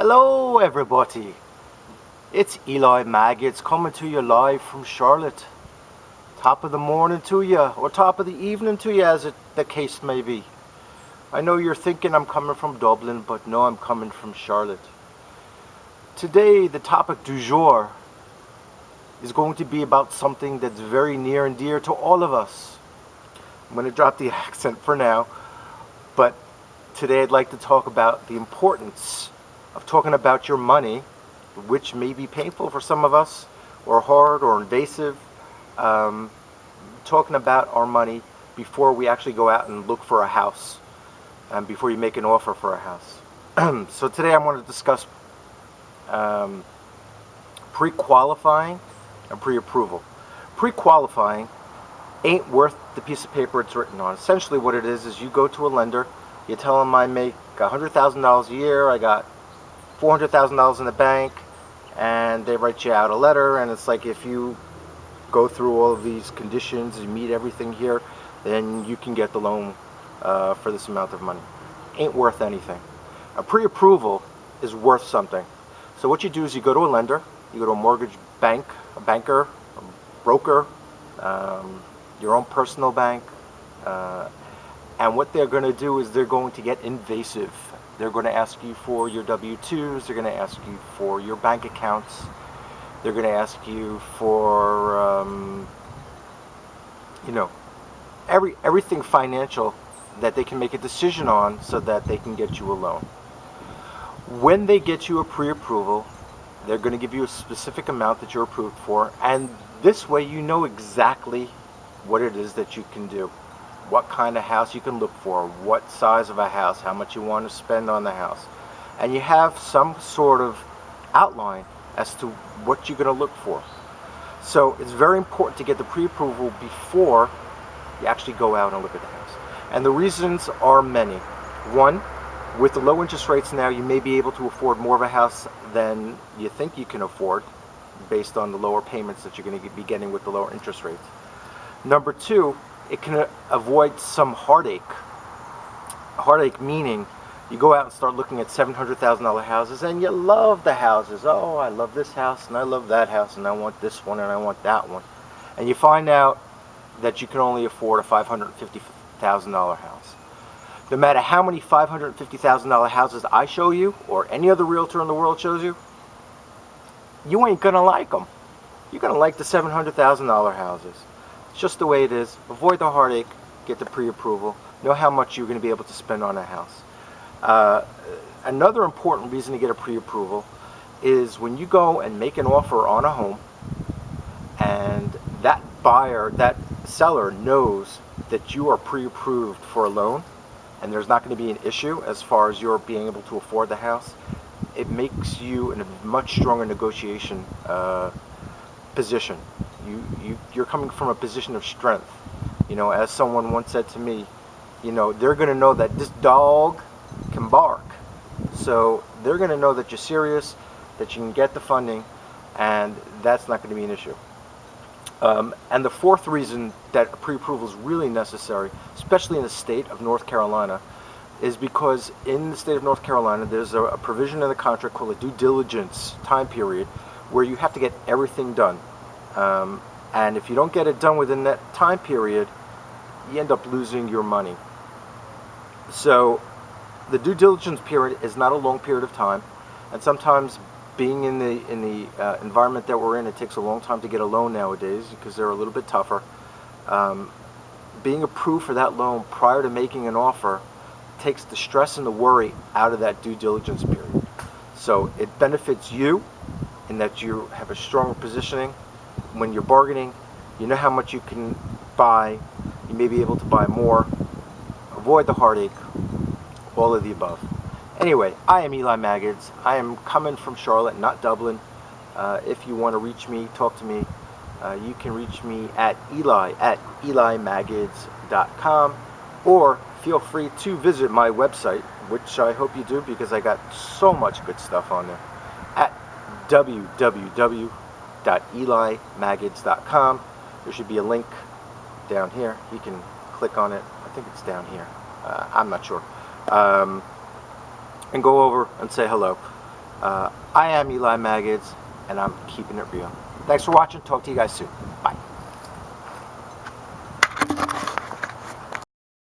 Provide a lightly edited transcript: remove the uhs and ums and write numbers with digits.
Hello everybody, it's Eli Maggots coming to you live from Charlotte. Top of the morning to you, or top of the evening to you, as the case may be. I know you're thinking I'm coming from Dublin, but no, I'm coming from Charlotte. Today the topic du jour is going to be about something that's very near and dear to all of us. I'm going to drop the accent for now, but today I'd like to talk about the importance of talking about your money, which may be painful for some of us, or hard or invasive. Talking about our money before we actually go out and look for a house, and before you make an offer for a house. So today I want to discuss pre-qualifying and pre-approval. Pre-qualifying ain't worth the piece of paper it's written on. Essentially what it is you go to a lender, you tell them I make $100,000 a year, I got $400,000 in the bank, and they write you out a letter, and it's like, if you go through all of these conditions, you meet everything here, then you can get the loan for this amount of money. Ain't worth anything. A pre-approval is worth something. So what you do is you go to a lender, you go to a mortgage bank, a banker, a broker, your own personal bank, and what they're going to do is they're going to get invasive. They're going to ask you for your W-2s, they're going to ask you for your bank accounts, they're going to ask you for, everything financial that they can make a decision on so that they can get you a loan. When they get you a pre-approval, they're going to give you a specific amount that you're approved for, and this way you know exactly what it is that you can do. What kind of house you can look for, what size of a house, how much you want to spend on the house. And you have some sort of outline as to what you're going to look for. So it's very important to get the pre-approval before you actually go out and look at the house. And the reasons are many. One, with the low interest rates now, you may be able to afford more of a house than you think you can afford, based on the lower payments that you're going to be getting with the lower interest rates. Number two, it can avoid some heartache. Heartache meaning you go out and start looking at $700,000 houses, and you love the houses. Oh, I love this house, and I love that house, and I want this one, and I want that one. And you find out that you can only afford a $550,000 house. No matter how many $550,000 houses I show you, or any other realtor in the world shows you, you ain't gonna like them. You're gonna like the $700,000 houses. It's just the way it is. Avoid the heartache, get the pre-approval, know how much you're going to be able to spend on a house. Another important reason to get a pre-approval is when you go and make an offer on a home, and that buyer, that seller knows that you are pre-approved for a loan, and there's not going to be an issue as far as your being able to afford the house, it makes you in a much stronger negotiation position. You're coming from a position of strength. As someone once said to me, they're going to know that this dog can bark. So they're going to know that you're serious, that you can get the funding, and that's not going to be an issue. And the fourth reason that pre-approval is really necessary, especially in the state of North Carolina, is because in the state of North Carolina there's a provision in the contract called a due diligence time period where you have to get everything done. And if you don't get it done within that time period, you end up losing your money. So the due diligence period is not a long period of time, and sometimes being in the environment that we're in, it takes a long time to get a loan nowadays because they're a little bit tougher. Being approved for that loan prior to making an offer takes the stress and the worry out of that due diligence period. So it benefits you in that you have a stronger positioning. When you're bargaining, you know how much you can buy, you may be able to buy more, avoid the heartache, all of the above. Anyway, I am Eli Maggots. I am coming from Charlotte, not Dublin. If you want to reach me, talk to me, you can reach me at eli@elimaggots.com, or feel free to visit my website, which I hope you do because I got so much good stuff on there, at www.elimaggots.com. There should be a link down here. You can click on it. I think it's down here. I'm not sure. And go over and say hello. I am Eli Maggots, and I'm keeping it real. Thanks for watching. Talk to you guys soon. Bye.